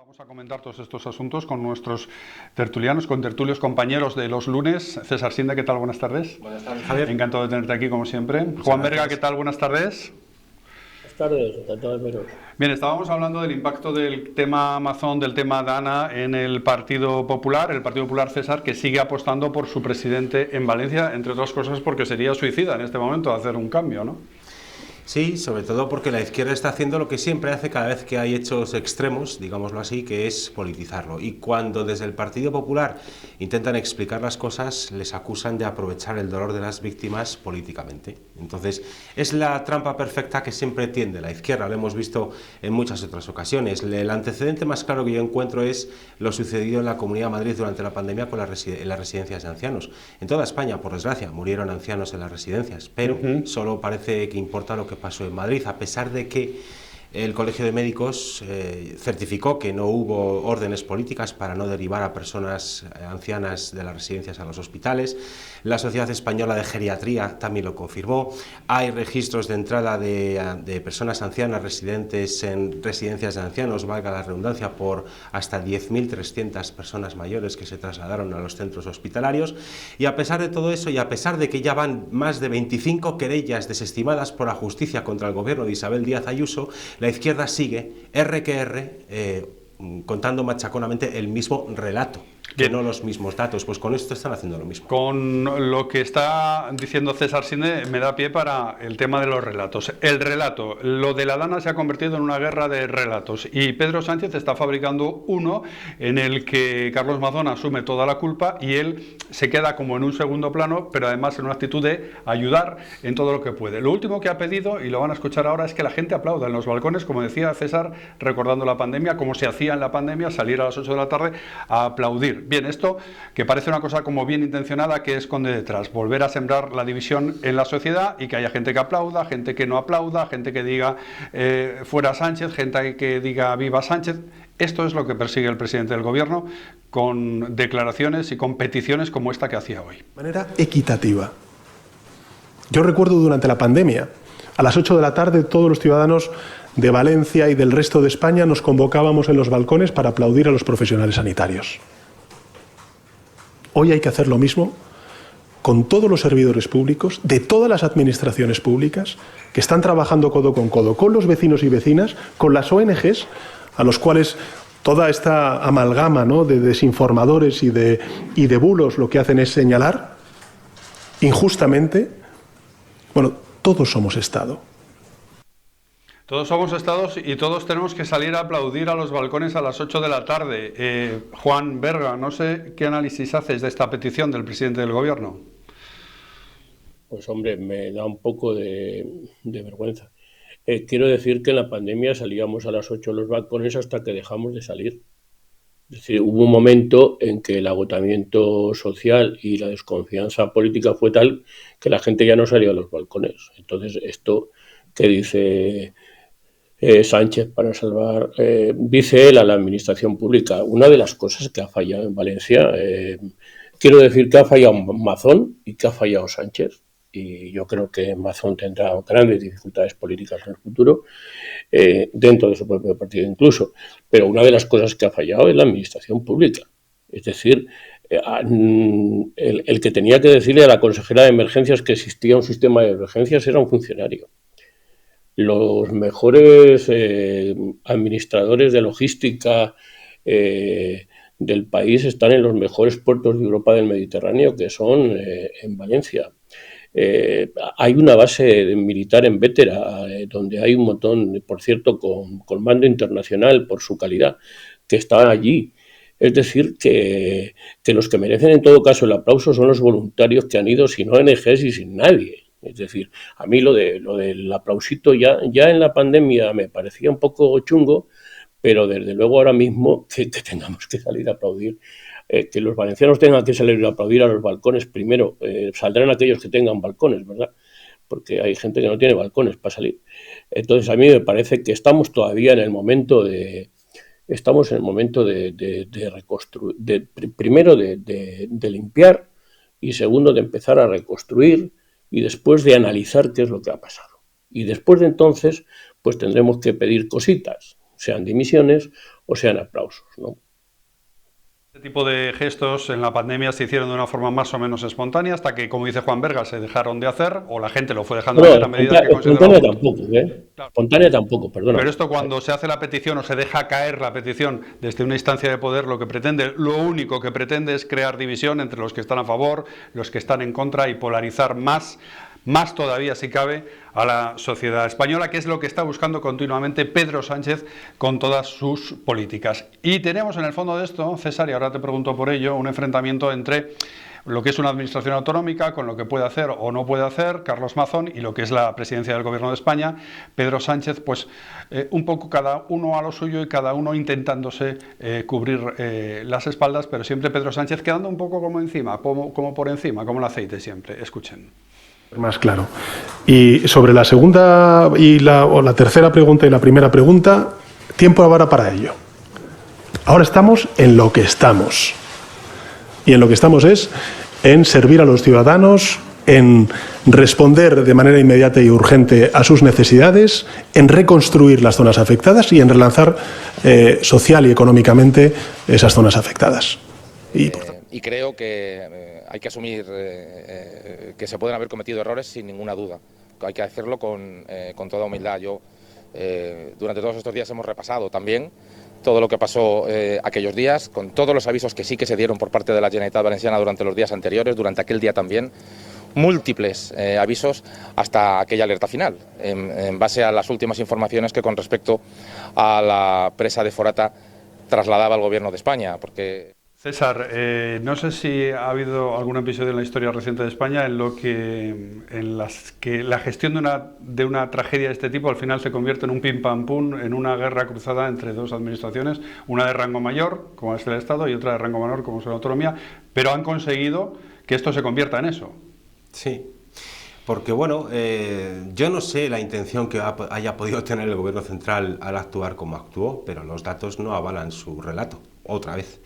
Vamos a comentar todos estos asuntos con nuestros tertulianos, con tertulios compañeros de los lunes. César Sinde, ¿qué tal? Buenas tardes. Buenas tardes, Javier. Encantado de tenerte aquí, como siempre. Muchas Juan gracias. Berga, ¿qué tal? Buenas tardes. Buenas tardes, encantado de veros. Bien, estábamos hablando del impacto del tema Amazon, del tema Dana en el Partido Popular César, que sigue apostando por su presidente en Valencia, entre otras cosas porque sería suicida en este momento hacer un cambio, ¿no? Sí, sobre todo porque la izquierda está haciendo lo que siempre hace cada vez que hay hechos extremos, digámoslo así, que es politizarlo. Y cuando desde el Partido Popular intentan explicar las cosas, les acusan de aprovechar el dolor de las víctimas políticamente. Entonces, es la trampa perfecta que siempre tiende la izquierda, lo hemos visto en muchas otras ocasiones. El antecedente más claro que yo encuentro es lo sucedido en la Comunidad de Madrid durante la pandemia con las residencias de ancianos. En toda España, por desgracia, murieron ancianos en las residencias, pero solo parece que importa lo que pasó en Madrid, a pesar de que el Colegio de Médicos certificó que no hubo órdenes políticas para no derivar a personas ancianas de las residencias a los hospitales. La Sociedad Española de Geriatría también lo confirmó. Hay registros de entrada de personas ancianas residentes en residencias de ancianos, valga la redundancia, por hasta 10.300 personas mayores que se trasladaron a los centros hospitalarios. Y a pesar de todo eso, y a pesar de que ya van más de 25 querellas desestimadas por la justicia contra el gobierno de Isabel Díaz Ayuso, la izquierda sigue, R que R, contando machaconamente el mismo relato, que no los mismos datos. Pues con esto están haciendo lo mismo. Con lo que está diciendo César Sinde me da pie para el tema de los relatos. El relato, lo de la Dana se ha convertido en una guerra de relatos y Pedro Sánchez está fabricando uno en el que Carlos Mazón asume toda la culpa y él se queda como en un segundo plano, pero además en una actitud de ayudar en todo lo que puede. Lo último que ha pedido, y lo van a escuchar ahora, es que la gente aplauda en los balcones, como decía César, recordando la pandemia, como se hacía en la pandemia, salir a las 8 de la tarde a aplaudir. Bien, esto que parece una cosa como bien intencionada, que esconde detrás, volver a sembrar la división en la sociedad y que haya gente que aplauda, gente que no aplauda, gente que diga fuera Sánchez, gente que diga viva Sánchez. Esto es lo que persigue el presidente del gobierno con declaraciones y con peticiones como esta que hacía hoy. De manera equitativa. Yo recuerdo durante la pandemia, a las 8 de la tarde todos los ciudadanos de Valencia y del resto de España nos convocábamos en los balcones para aplaudir a los profesionales sanitarios. Hoy hay que hacer lo mismo con todos los servidores públicos, de todas las administraciones públicas, que están trabajando codo, con los vecinos y vecinas, con las ONGs, a los cuales toda esta amalgama, ¿no?, de desinformadores y de bulos lo que hacen es señalar injustamente. Bueno, todos somos Estado. Todos somos estados y todos tenemos que salir a aplaudir a los balcones a las 8 de la tarde. Juan Berga, no sé qué análisis haces de esta petición del presidente del gobierno. Pues hombre, me da un poco de vergüenza. Quiero decir que en la pandemia salíamos a las 8 de los balcones hasta que dejamos de salir. Es decir, hubo un momento en que el agotamiento social y la desconfianza política fue tal que la gente ya no salía a los balcones. Entonces, esto que dice Sánchez para salvar, dice él, a la administración pública, una de las cosas que ha fallado en Valencia, quiero decir que ha fallado Mazón y que ha fallado Sánchez, y yo creo que Mazón tendrá grandes dificultades políticas en el futuro, dentro de su propio partido incluso, pero una de las cosas que ha fallado es la administración pública. Es decir, el que tenía que decirle a la consejera de emergencias que existía un sistema de emergencias era un funcionario. Los mejores administradores de logística del país están en los mejores puertos de Europa del Mediterráneo, que son en Valencia. Hay una base militar en Bétera, donde hay un montón, por cierto, con mando internacional por su calidad, que está allí. Es decir, que los que merecen en todo caso el aplauso son los voluntarios que han ido sin ONGs y sin nadie. Es decir, a mí lo del aplausito ya en la pandemia me parecía un poco chungo, pero desde luego ahora mismo que tengamos que salir a aplaudir, que los valencianos tengan que salir a aplaudir a los balcones primero, saldrán aquellos que tengan balcones, ¿verdad? Porque hay gente que no tiene balcones para salir. Entonces a mí me parece que estamos todavía en el momento de reconstruir, primero de limpiar y segundo de empezar a reconstruir y después de analizar qué es lo que ha pasado. Y después de entonces, pues tendremos que pedir cositas. sean dimisiones o sean aplausos, ¿no? Este tipo de gestos en la pandemia se hicieron de una forma más o menos espontánea hasta que, como dice Juan Vergas, se dejaron de hacer o la gente lo fue dejando de hacer a medida que consideraba espontánea tampoco, Claro. Espontánea tampoco, perdona. Pero esto, cuando se hace la petición o se deja caer la petición desde una instancia de poder, lo único que pretende es crear división entre los que están a favor, los que están en contra, y polarizar más todavía, si cabe, a la sociedad española, que es lo que está buscando continuamente Pedro Sánchez con todas sus políticas. Y tenemos en el fondo de esto, César, y ahora te pregunto por ello, un enfrentamiento entre lo que es una administración autonómica, con lo que puede hacer o no puede hacer Carlos Mazón, y lo que es la presidencia del Gobierno de España, Pedro Sánchez, pues un poco cada uno a lo suyo y cada uno intentándose cubrir las espaldas, pero siempre Pedro Sánchez quedando un poco como encima, como por encima, como el aceite siempre. Escuchen. Más claro. Y sobre la segunda o la tercera pregunta y la primera pregunta, tiempo ahora para ello. Ahora estamos en lo que estamos. Y en lo que estamos es en servir a los ciudadanos, en responder de manera inmediata y urgente a sus necesidades, en reconstruir las zonas afectadas y en relanzar social y económicamente esas zonas afectadas. Y creo que hay que asumir que se pueden haber cometido errores sin ninguna duda. Hay que hacerlo con toda humildad. Durante todos estos días hemos repasado también todo lo que pasó aquellos días, con todos los avisos que sí que se dieron por parte de la Generalitat Valenciana durante los días anteriores, durante aquel día también, múltiples avisos hasta aquella alerta final, en base a las últimas informaciones que con respecto a la presa de Forata trasladaba el Gobierno de España, porque... César, no sé si ha habido algún episodio en la historia reciente de España en las que la gestión de una tragedia de este tipo al final se convierte en un pim pam pum, en una guerra cruzada entre dos administraciones, una de rango mayor, como es el Estado, y otra de rango menor, como es la autonomía, pero han conseguido que esto se convierta en eso. Sí. Porque, bueno, yo no sé la intención que haya podido tener el Gobierno central al actuar como actuó, pero los datos no avalan su relato, otra vez.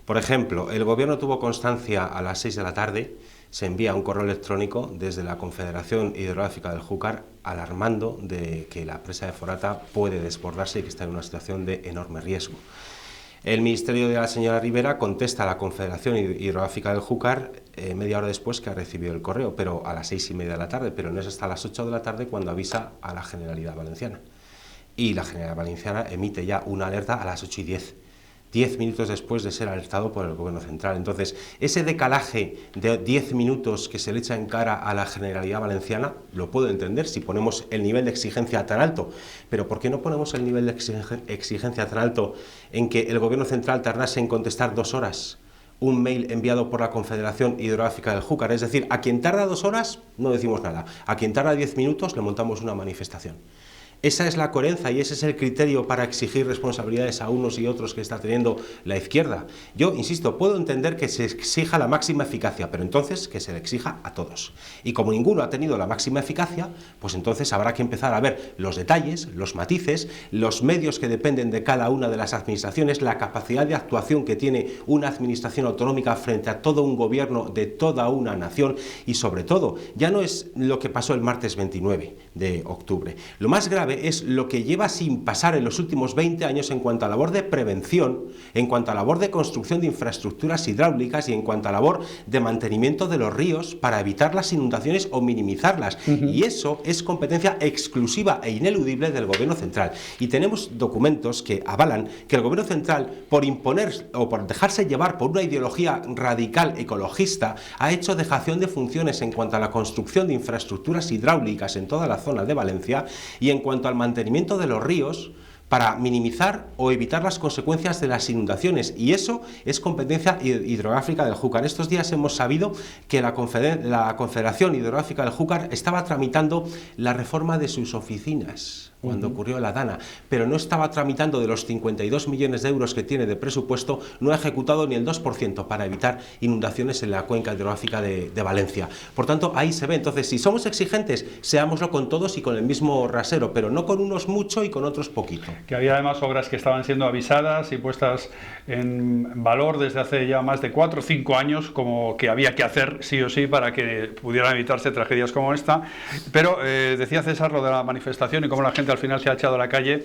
Por ejemplo, el Gobierno tuvo constancia a las 6 de la tarde, se envía un correo electrónico desde la Confederación Hidrográfica del Júcar alarmando de que la presa de Forata puede desbordarse y que está en una situación de enorme riesgo. El ministerio de la señora Rivera contesta a la Confederación Hidrográfica del Júcar media hora después que ha recibido el correo, pero a las 6:30 de la tarde, pero no es hasta las 8 de la tarde cuando avisa a la Generalidad Valenciana. Y la Generalidad Valenciana emite ya una alerta a las 8:10. 10 minutos después de ser alertado por el Gobierno central. Entonces, ese decalaje de 10 minutos que se le echa en cara a la Generalidad Valenciana, lo puedo entender si ponemos el nivel de exigencia tan alto, pero ¿por qué no ponemos el nivel de exigencia tan alto en que el Gobierno central tardase en contestar 2 horas un mail enviado por la Confederación Hidrográfica del Júcar? Es decir, a quien tarda 2 horas no decimos nada, a quien tarda 10 minutos le montamos una manifestación. Esa es la coherencia y ese es el criterio para exigir responsabilidades a unos y otros que está teniendo la izquierda. Yo, insisto, puedo entender que se exija la máxima eficacia, pero entonces que se le exija a todos. Y como ninguno ha tenido la máxima eficacia, pues entonces habrá que empezar a ver los detalles, los matices, los medios que dependen de cada una de las administraciones, la capacidad de actuación que tiene una administración autonómica frente a todo un gobierno de toda una nación y, sobre todo, ya no es lo que pasó el martes 29 de octubre. Lo más grave es lo que lleva sin pasar en los últimos 20 años en cuanto a labor de prevención, en cuanto a labor de construcción de infraestructuras hidráulicas y en cuanto a labor de mantenimiento de los ríos para evitar las inundaciones o minimizarlas. Y eso es competencia exclusiva e ineludible del Gobierno central. Y tenemos documentos que avalan que el Gobierno central, por imponer o por dejarse llevar por una ideología radical ecologista, ha hecho dejación de funciones en cuanto a la construcción de infraestructuras hidráulicas en toda la zona de Valencia y en cuanto al mantenimiento de los ríos para minimizar o evitar las consecuencias de las inundaciones, y eso es competencia hidrográfica del Júcar. Estos días hemos sabido que la Confederación Hidrográfica del Júcar estaba tramitando la reforma de sus oficinas cuando ocurrió la Dana, pero no estaba tramitando de los 52 millones de euros que tiene de presupuesto, no ha ejecutado ni el 2% para evitar inundaciones en la cuenca hidrográfica de Valencia. Por tanto, ahí se ve. Entonces, si somos exigentes, seámoslo con todos y con el mismo rasero, pero no con unos mucho y con otros poquito. Que había además obras que estaban siendo avisadas y puestas en valor desde hace ya más de 4 o 5 años, como que había que hacer sí o sí para que pudieran evitarse tragedias como esta. Pero decía César lo de la manifestación y cómo la gente al final se ha echado a la calle.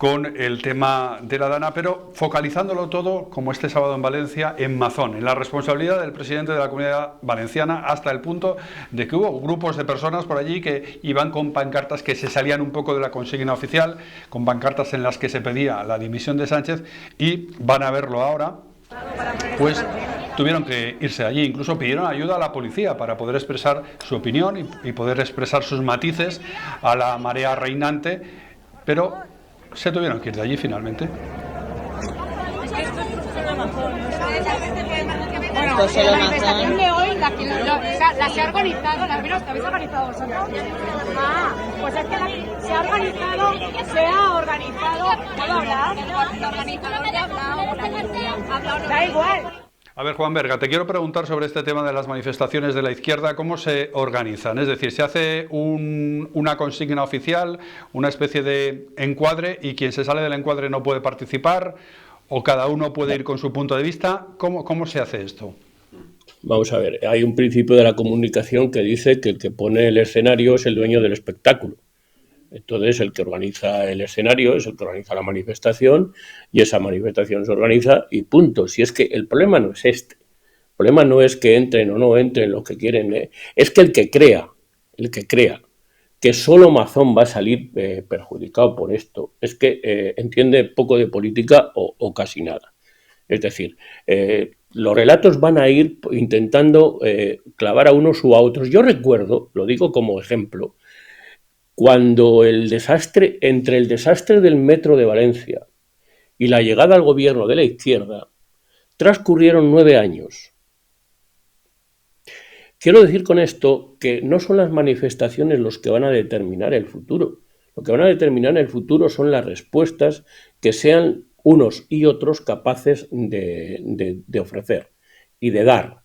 con el tema de la Dana, pero focalizándolo todo, como este sábado en Valencia, en Mazón, en la responsabilidad del presidente de la Comunidad Valenciana, hasta el punto de que hubo grupos de personas por allí que iban con pancartas que se salían un poco de la consigna oficial, con pancartas en las que se pedía la dimisión de Sánchez, y van a verlo ahora, pues tuvieron que irse allí, incluso pidieron ayuda a la policía para poder expresar su opinión y poder expresar sus matices a la marea reinante, pero se tuvieron que ir de allí finalmente. Bueno, la manifestación de hoy, la se ha organizado, ¿la habéis organizado vosotros? Ah, pues es que se ha organizado, ¿puedo hablar? El organizador ya ha hablado, da igual. A ver, Juan Berga, te quiero preguntar sobre este tema de las manifestaciones de la izquierda, ¿cómo se organizan? Es decir, ¿se hace una consigna oficial, una especie de encuadre, y quien se sale del encuadre no puede participar, o cada uno puede ir con su punto de vista? ¿Cómo se hace esto? Vamos a ver, hay un principio de la comunicación que dice que el que pone el escenario es el dueño del espectáculo. Entonces, el que organiza el escenario es el que organiza la manifestación, y esa manifestación se organiza y punto. Si es que el problema no es este. El problema no es que entren o no entren los que quieren. Es que el que crea que solo Mazón va a salir perjudicado por esto, es que entiende poco de política o casi nada. Es decir, los relatos van a ir intentando clavar a unos u a otros. Yo recuerdo, lo digo como ejemplo, cuando entre el desastre del metro de Valencia y la llegada al gobierno de la izquierda, transcurrieron 9 años. Quiero decir con esto que no son las manifestaciones los que van a determinar el futuro. Lo que van a determinar el futuro son las respuestas que sean unos y otros capaces de ofrecer y de dar.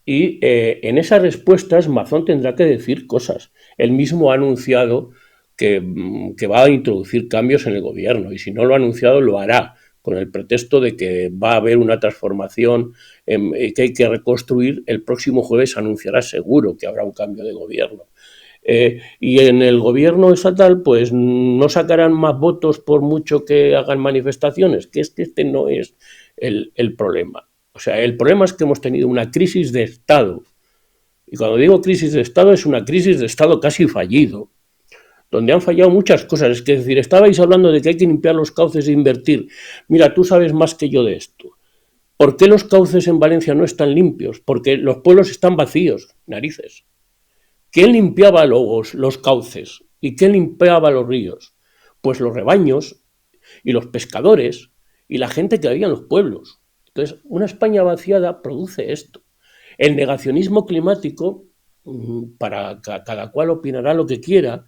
Y en esas respuestas Mazón tendrá que decir cosas. Él mismo ha anunciado que va a introducir cambios en el gobierno, y si no lo ha anunciado lo hará, con el pretexto de que va a haber una transformación que hay que reconstruir. El próximo jueves anunciará seguro que habrá un cambio de gobierno. Y en el gobierno estatal pues no sacarán más votos por mucho que hagan manifestaciones, que es que este no es el problema. O sea, el problema es que hemos tenido una crisis de Estado, y cuando digo crisis de Estado es una crisis de Estado casi fallido, donde han fallado muchas cosas. Es decir, estabais hablando de que hay que limpiar los cauces e invertir. Mira, tú sabes más que yo de esto. ¿Por qué los cauces en Valencia no están limpios? Porque los pueblos están vacíos, narices. ¿Quién limpiaba los cauces? ¿Y quién limpiaba los ríos? Pues los rebaños y los pescadores y la gente que había en los pueblos. Entonces, una España vaciada produce esto. El negacionismo climático, para cada cual opinará lo que quiera,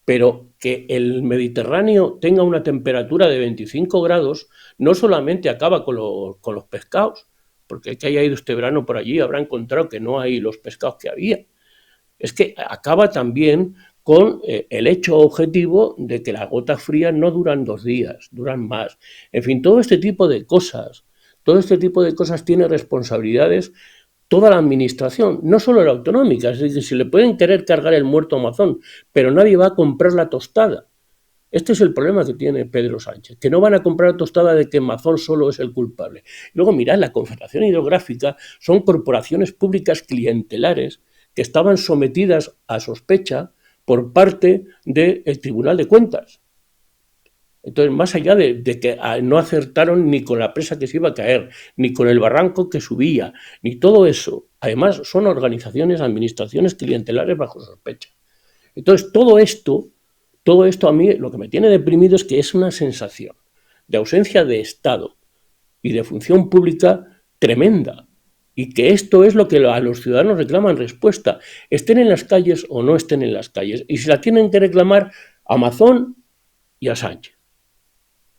pero que el Mediterráneo tenga una temperatura de 25 grados no solamente acaba con los pescados, porque el que haya ido este verano por allí habrá encontrado que no hay los pescados que había. Es que acaba también con el hecho objetivo de que las gotas frías no duran 2 días, duran más. En fin, todo este tipo de cosas tiene responsabilidades toda la administración, no solo la autonómica. Es decir, se le pueden querer cargar el muerto a Mazón, pero nadie va a comprar la tostada. Este es el problema que tiene Pedro Sánchez, que no van a comprar la tostada de que Mazón solo es el culpable. Luego, mirad, la Confederación Hidrográfica son corporaciones públicas clientelares que estaban sometidas a sospecha por parte del Tribunal de Cuentas. Entonces, más allá de que no acertaron ni con la presa que se iba a caer, ni con el barranco que subía, ni todo eso, además son organizaciones, administraciones clientelares bajo sospecha. Entonces, todo esto a mí lo que me tiene deprimido es que es una sensación de ausencia de Estado y de función pública tremenda, y que esto es lo que a los ciudadanos reclaman respuesta, estén en las calles o no estén en las calles, y se la tienen que reclamar a Mazón y a Sánchez.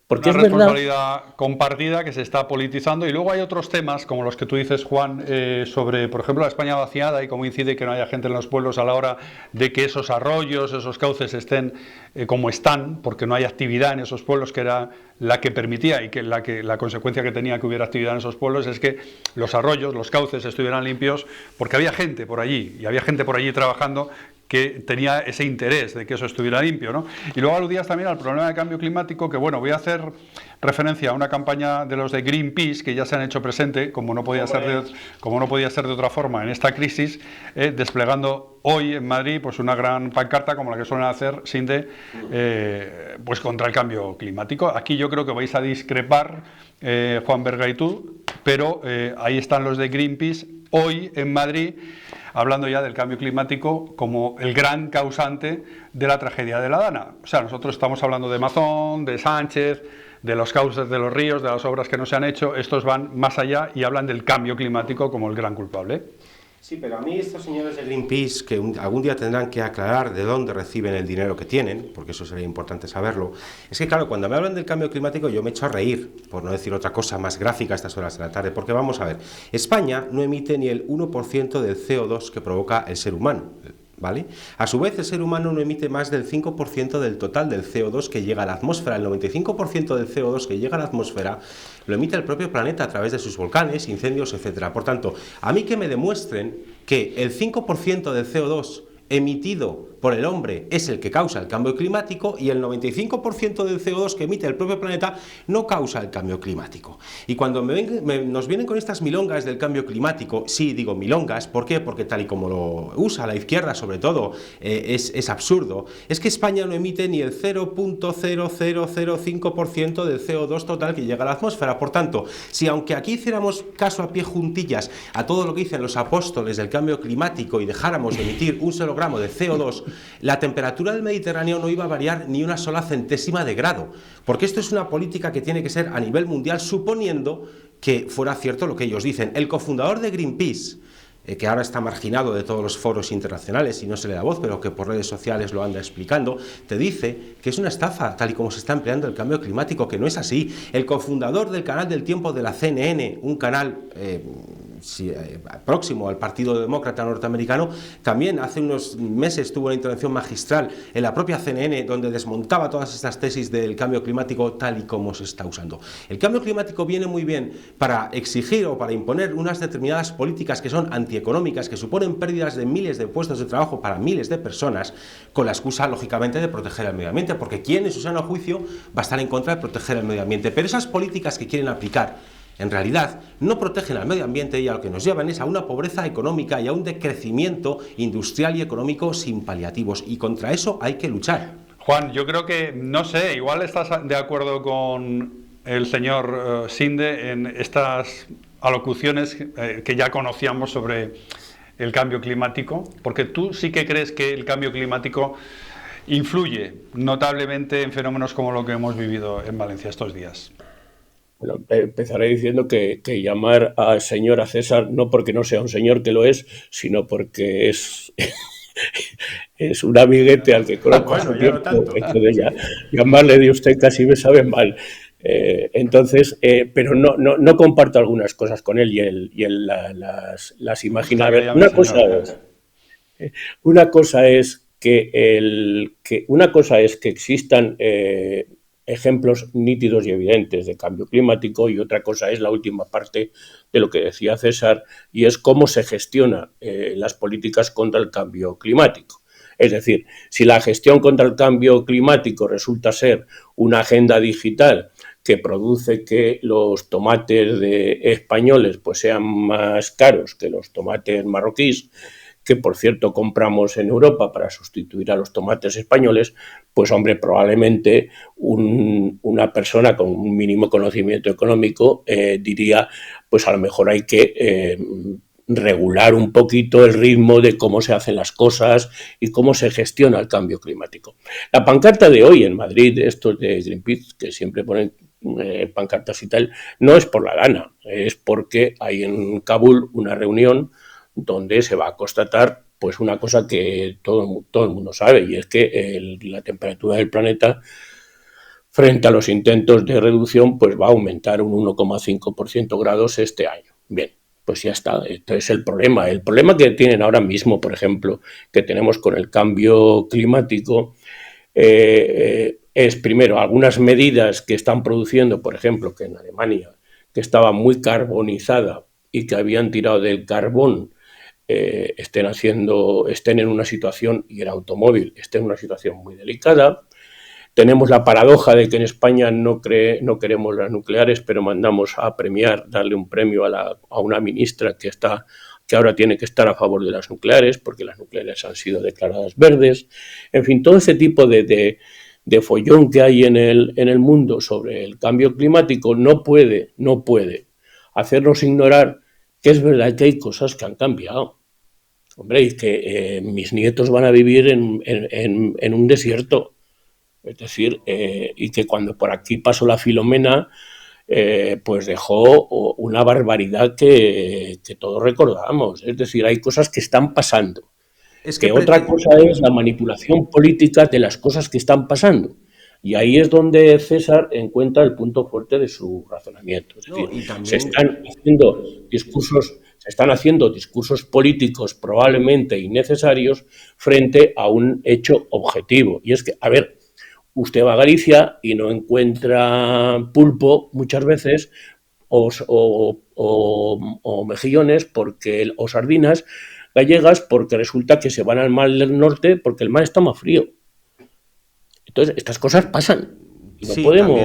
Porque una es responsabilidad compartida que se está politizando. Y luego hay otros temas, como los que tú dices, Juan, sobre, por ejemplo, la España vaciada y cómo incide que no haya gente en los pueblos a la hora de que esos arroyos, esos cauces estén como están, porque no hay actividad en esos pueblos, que era la que permitía, y que la consecuencia que tenía que hubiera actividad en esos pueblos es que los arroyos, los cauces estuvieran limpios, porque había gente por allí, y había gente por allí trabajando que tenía ese interés de que eso estuviera limpio, ¿no? Y luego aludías también al problema del cambio climático, que bueno, voy a hacer referencia a una campaña de los de Greenpeace que ya se han hecho presente, como no podía ser de otra forma en esta crisis, desplegando hoy en Madrid pues una gran pancarta como la que suelen hacer Sinde, pues contra el cambio climático. Aquí yo creo que vais a discrepar, Juan Berga y tú, pero ahí están los de Greenpeace hoy en Madrid, hablando ya del cambio climático como el gran causante de la tragedia de la Dana. O sea, nosotros estamos hablando de Mazón, de Sánchez, de los cauces de los ríos, de las obras que no se han hecho. Estos van más allá y hablan del cambio climático como el gran culpable. Sí, pero a mí estos señores de Greenpeace, que algún día tendrán que aclarar de dónde reciben el dinero que tienen, porque eso sería importante saberlo, es que claro, cuando me hablan del cambio climático yo me echo a reír, por no decir otra cosa más gráfica a estas horas de la tarde, porque vamos a ver, España no emite ni el 1% del CO2 que provoca el ser humano, ¿vale? A su vez, el ser humano no emite más del 5% del total del CO2 que llega a la atmósfera. El 95% del CO2 que llega a la atmósfera lo emite el propio planeta a través de sus volcanes, incendios, etcétera. Por tanto, a mí que me demuestren que el 5% del CO2 emitido por el hombre es el que causa el cambio climático y el 95% del CO2 que emite el propio planeta no causa el cambio climático. Y cuando nos vienen con estas milongas del cambio climático, sí, digo milongas, ¿por qué? Porque tal y como lo usa la izquierda sobre todo, es absurdo, es que España no emite ni el 0.0005% del CO2 total que llega a la atmósfera. Por tanto, si aunque aquí hiciéramos caso a pie juntillas a todo lo que dicen los apóstoles del cambio climático y dejáramos de emitir un solo gramo de CO2, la temperatura del Mediterráneo no iba a variar ni una sola centésima de grado, porque esto es una política que tiene que ser a nivel mundial, suponiendo que fuera cierto lo que ellos dicen. El cofundador de Greenpeace, que ahora está marginado de todos los foros internacionales y no se le da voz, pero que por redes sociales lo anda explicando, te dice que es una estafa, tal y como se está empleando el cambio climático, que no es así. El cofundador del canal del tiempo de la CNN, un canal próximo al Partido Demócrata norteamericano, también hace unos meses tuvo una intervención magistral en la propia CNN donde desmontaba todas estas tesis del cambio climático tal y como se está usando. El cambio climático viene muy bien para exigir o para imponer unas determinadas políticas que son antieconómicas, que suponen pérdidas de miles de puestos de trabajo para miles de personas, con la excusa, lógicamente, de proteger el medio ambiente, porque ¿quién en su sano juicio va a estar en contra de proteger el medio ambiente? Pero esas políticas que quieren aplicar en realidad no protegen al medio ambiente y a lo que nos llevan es a una pobreza económica y a un decrecimiento industrial y económico sin paliativos, y contra eso hay que luchar. Juan, yo creo que, no sé, igual estás de acuerdo con el señor Sinde en estas alocuciones que ya conocíamos sobre el cambio climático, porque tú sí que crees que el cambio climático influye notablemente en fenómenos como lo que hemos vivido en Valencia estos días. Bueno, empezaré diciendo que llamar al señor a César no porque no sea un señor, que lo es, sino porque es un amiguete al que conozco. Bueno, ya no tanto. Entonces llamarle de usted casi me sabe mal. Pero no comparto algunas cosas con él y él las imagina. Una cosa es que existan ejemplos nítidos y evidentes de cambio climático, y otra cosa es la última parte de lo que decía César, y es cómo se gestiona las políticas contra el cambio climático. Es decir, si la gestión contra el cambio climático resulta ser una agenda digital que produce que los tomates españoles pues sean más caros que los tomates marroquíes, que por cierto compramos en Europa para sustituir a los tomates españoles, pues hombre, probablemente una persona con un mínimo conocimiento económico diría, pues a lo mejor hay que regular un poquito el ritmo de cómo se hacen las cosas y cómo se gestiona el cambio climático. La pancarta de hoy en Madrid, estos de Greenpeace, que siempre ponen pancartas y tal, no es por la Dana, es porque hay en Kabul una reunión donde se va a constatar pues una cosa que todo el mundo sabe, y es que la temperatura del planeta frente a los intentos de reducción pues va a aumentar un 1,5% grados este año. Bien, pues ya está. Este es el problema. El problema que tienen ahora mismo, por ejemplo, que tenemos con el cambio climático, es primero algunas medidas que están produciendo, por ejemplo, que en Alemania, que estaba muy carbonizada y que habían tirado del carbón estén en una situación, y el automóvil esté en una situación muy delicada. Tenemos la paradoja de que en España no queremos las nucleares, pero mandamos a darle un premio a una ministra que ahora tiene que estar a favor de las nucleares, porque las nucleares han sido declaradas verdes. En fin, todo ese tipo de follón que hay en el mundo sobre el cambio climático no puede hacernos ignorar que es verdad que hay cosas que han cambiado. Hombre, y que mis nietos van a vivir en un desierto. Es decir, y que cuando por aquí pasó la Filomena, pues dejó una barbaridad que todos recordamos. Es decir, hay cosas que están pasando. Es que otra cosa es la manipulación política de las cosas que están pasando. Y ahí es donde César encuentra el punto fuerte de su razonamiento. Es decir, se están haciendo discursos políticos probablemente innecesarios frente a un hecho objetivo. Y es que, a ver, usted va a Galicia y no encuentra pulpo muchas veces o mejillones o sardinas gallegas porque resulta que se van al mar del norte porque el mar está más frío. Entonces, estas cosas pasan. Y no podemos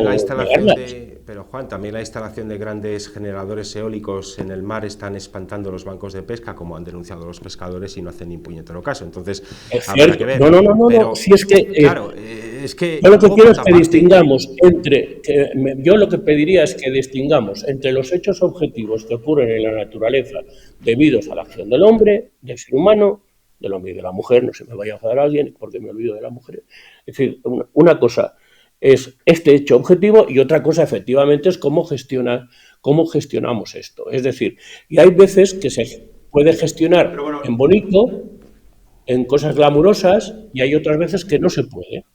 pero Juan, también la instalación de grandes generadores eólicos en el mar están espantando los bancos de pesca, como han denunciado los pescadores, y no hacen ni puñetero caso. Entonces, habrá que ver. No. Si es que, claro, es que yo lo que quiero es que distingamos yo lo que pediría es que distingamos entre los hechos objetivos que ocurren en la naturaleza debidos a la acción del hombre, del ser humano, del hombre y de la mujer. No se me vaya a enfadar a alguien porque me olvido de la mujer. Es decir, una cosa es este hecho objetivo y otra cosa efectivamente es cómo gestionamos esto. Es decir, y hay veces que se puede gestionar en bonito, en cosas glamurosas, y hay otras veces que no se puede.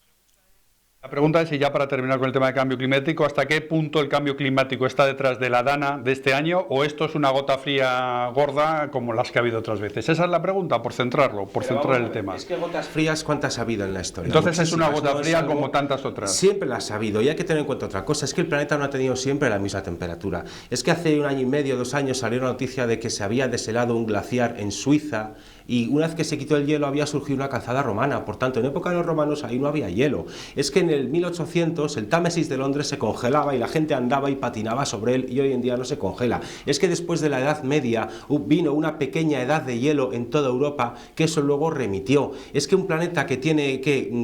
La pregunta es, y ya para terminar con el tema de cambio climático, ¿hasta qué punto el cambio climático está detrás de la Dana de este año o esto es una gota fría gorda como las que ha habido otras veces? Esa es la pregunta, por centrar el tema. Es que gotas frías, ¿cuántas ha habido en la historia? Entonces es una gota fría como tantas otras. Siempre las ha habido, y hay que tener en cuenta otra cosa, es que el planeta no ha tenido siempre la misma temperatura. Es que hace 1 año y medio, 2 años, salió la noticia de que se había deshelado un glaciar en Suiza, y una vez que se quitó el hielo había surgido una calzada romana. Por tanto, en época de los romanos ahí no había hielo. Es que en el 1800 el Támesis de Londres se congelaba y la gente andaba y patinaba sobre él, y hoy en día no se congela. Es que después de la Edad Media vino una pequeña edad de hielo en toda Europa, que eso luego remitió. Es que un planeta que tiene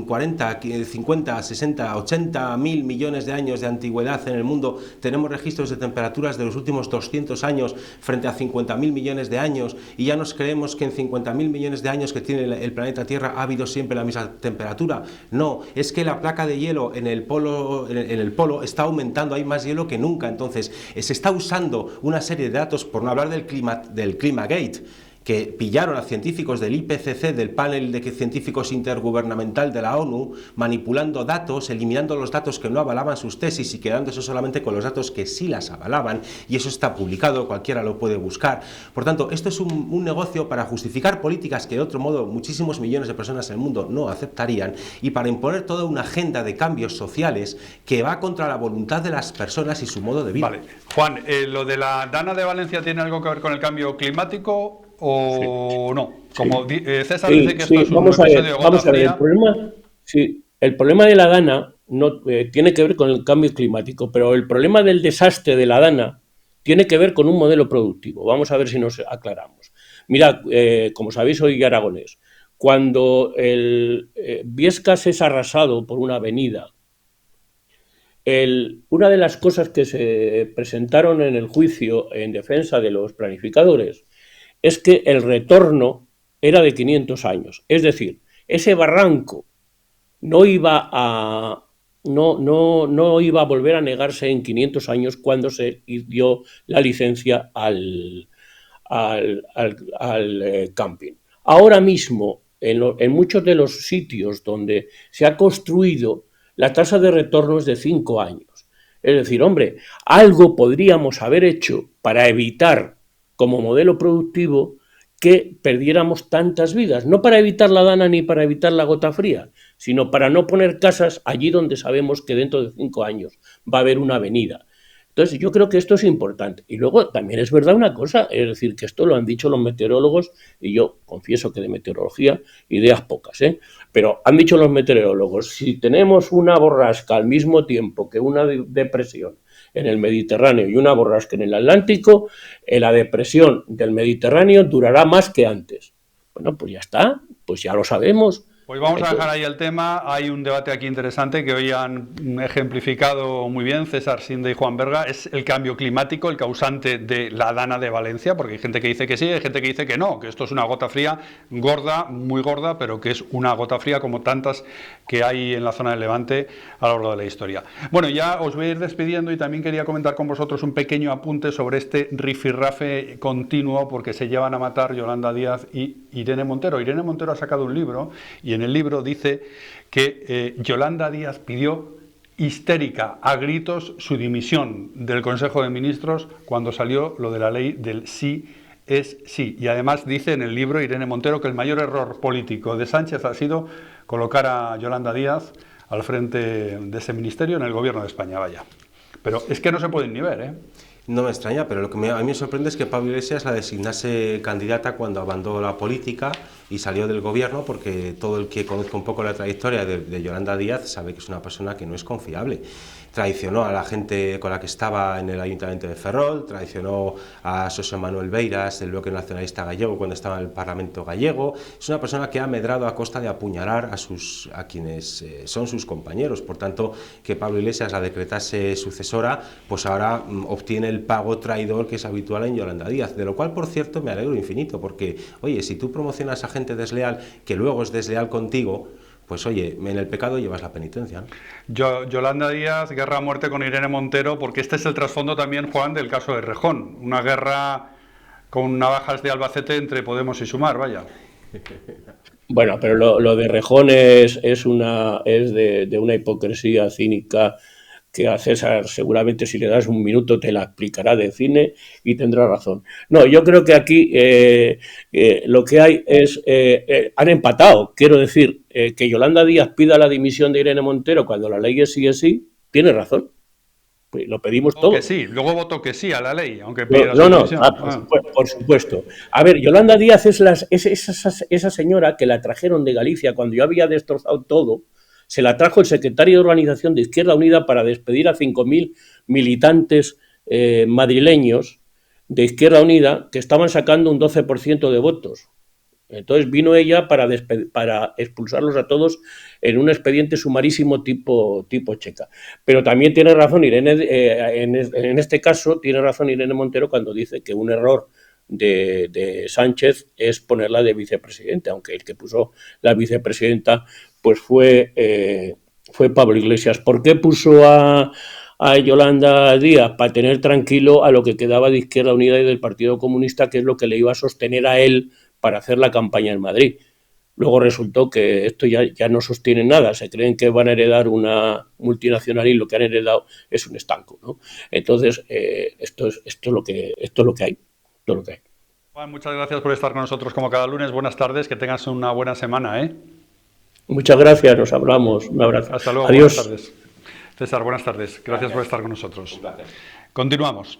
40, 50, 60, 80 mil millones de años de antigüedad en el mundo, tenemos registros de temperaturas de los últimos 200 años frente a 50.000 millones de años, y ya nos creemos que en 50.000 millones de años que tiene el planeta Tierra ha habido siempre la misma temperatura. No, es que la placa de hielo en el polo está aumentando, hay más hielo que nunca. Entonces se está usando una serie de datos, por no hablar del Climagate, que pillaron a científicos del IPCC, del panel de científicos intergubernamental de la ONU, manipulando datos, eliminando los datos que no avalaban sus tesis y quedándose solamente con los datos que sí las avalaban, y eso está publicado, cualquiera lo puede buscar. Por tanto, esto es un negocio para justificar políticas que de otro modo muchísimos millones de personas en el mundo no aceptarían, y para imponer toda una agenda de cambios sociales que va contra la voluntad de las personas y su modo de vida. Vale. Juan, ¿lo de la Dana de Valencia tiene algo que ver con el cambio climático o no? Como César dice que esto es un episodio de gota fría. El problema de la Dana no tiene que ver con el cambio climático, pero el problema del desastre de la Dana tiene que ver con un modelo productivo. Vamos a ver si nos aclaramos. Mirad, como sabéis, soy aragonés. Cuando el Biescas es arrasado por una avenida, una de las cosas que se presentaron en el juicio en defensa de los planificadores es que el retorno era de 500 años. Es decir, ese barranco no iba a volver a negarse en 500 años cuando se dio la licencia al camping. Ahora mismo, en muchos de los sitios donde se ha construido, la tasa de retorno es de 5 años. Es decir, hombre, algo podríamos haber hecho para evitar, como modelo productivo, que perdiéramos tantas vidas, no para evitar la Dana ni para evitar la gota fría, sino para no poner casas allí donde sabemos que dentro de 5 años va a haber una avenida. Entonces, yo creo que esto es importante. Y luego también es verdad una cosa, es decir, que esto lo han dicho los meteorólogos, y yo confieso que de meteorología, ideas pocas, pero han dicho los meteorólogos, si tenemos una borrasca al mismo tiempo que una depresión en el Mediterráneo y una borrasca en el Atlántico, la depresión del Mediterráneo durará más que antes. Bueno, pues ya está, pues ya lo sabemos. Pues vamos a dejar ahí el tema. Hay un debate aquí interesante que hoy han ejemplificado muy bien César Sinde y Juan Berga. Es el cambio climático el causante de la Dana de Valencia, porque hay gente que dice que sí, hay gente que dice que no, que esto es una gota fría gorda, muy gorda, pero que es una gota fría como tantas que hay en la zona del Levante a lo largo de la historia. Bueno, ya os voy a ir despidiendo y también quería comentar con vosotros un pequeño apunte sobre este rifirrafe continuo, porque se llevan a matar Yolanda Díaz y Irene Montero. Irene Montero ha sacado un libro y en el libro dice que Yolanda Díaz pidió histérica a gritos su dimisión del Consejo de Ministros cuando salió lo de la ley del sí es sí. Y además dice en el libro Irene Montero que el mayor error político de Sánchez ha sido colocar a Yolanda Díaz al frente de ese ministerio en el gobierno de España, vaya. Pero es que no se pueden ni ver, ¿eh? No me extraña, pero lo que a mí me sorprende es que Pablo Iglesias la designase candidata cuando abandonó la política y salió del gobierno, porque todo el que conozca un poco la trayectoria de Yolanda Díaz sabe que es una persona que no es confiable. Traicionó a la gente con la que estaba en el Ayuntamiento de Ferrol, traicionó a José Manuel Beiras, del bloque nacionalista gallego, cuando estaba en el Parlamento gallego. Es una persona que ha medrado a costa de apuñalar a quienes son sus compañeros. Por tanto, que Pablo Iglesias la decretase sucesora, pues ahora obtiene el pago traidor que es habitual en Yolanda Díaz, de lo cual, por cierto, me alegro infinito, porque, oye, si tú promocionas a gente desleal que luego es desleal contigo, pues oye, en el pecado llevas la penitencia, ¿no? Yolanda Díaz, guerra a muerte con Irene Montero, porque este es el trasfondo también, Juan, del caso de Rejón, una guerra con navajas de Albacete entre Podemos y Sumar, vaya. Bueno, pero lo de Rejón es de una hipocresía cínica que a César seguramente si le das un minuto te la explicará de cine y tendrá razón. No, yo creo que aquí lo que hay es, han empatado, quiero decir, que Yolanda Díaz pida la dimisión de Irene Montero cuando la ley es sí, tiene razón. Pues lo pedimos todos. Que sí, luego votó que sí a la ley, aunque pida la dimisión. Por supuesto. A ver, Yolanda Díaz es esa señora que la trajeron de Galicia cuando yo había destrozado todo. Se la trajo el secretario de organización de Izquierda Unida para despedir a 5.000 militantes madrileños de Izquierda Unida que estaban sacando un 12% de votos. Entonces vino ella para expulsarlos a todos en un expediente sumarísimo tipo checa. Pero también tiene razón Irene, en este caso tiene razón Irene Montero cuando dice que un error de Sánchez es ponerla de vicepresidente, aunque el que puso la vicepresidenta pues fue Pablo Iglesias. ¿Por qué puso a Yolanda Díaz? Para tener tranquilo a lo que quedaba de Izquierda Unida y del Partido Comunista, que es lo que le iba a sostener a él para hacer la campaña en Madrid. Luego resultó que esto ya no sostiene nada, se creen que van a heredar una multinacional y lo que han heredado es un estanco, ¿no? Entonces, esto es lo que hay. Todo lo que hay. Juan, muchas gracias por estar con nosotros como cada lunes. Buenas tardes, que tengas una buena semana, ¿eh? Muchas gracias, nos hablamos. Un abrazo. Hasta luego. Adiós. Buenas tardes. César, buenas tardes. Gracias por estar con nosotros. Continuamos.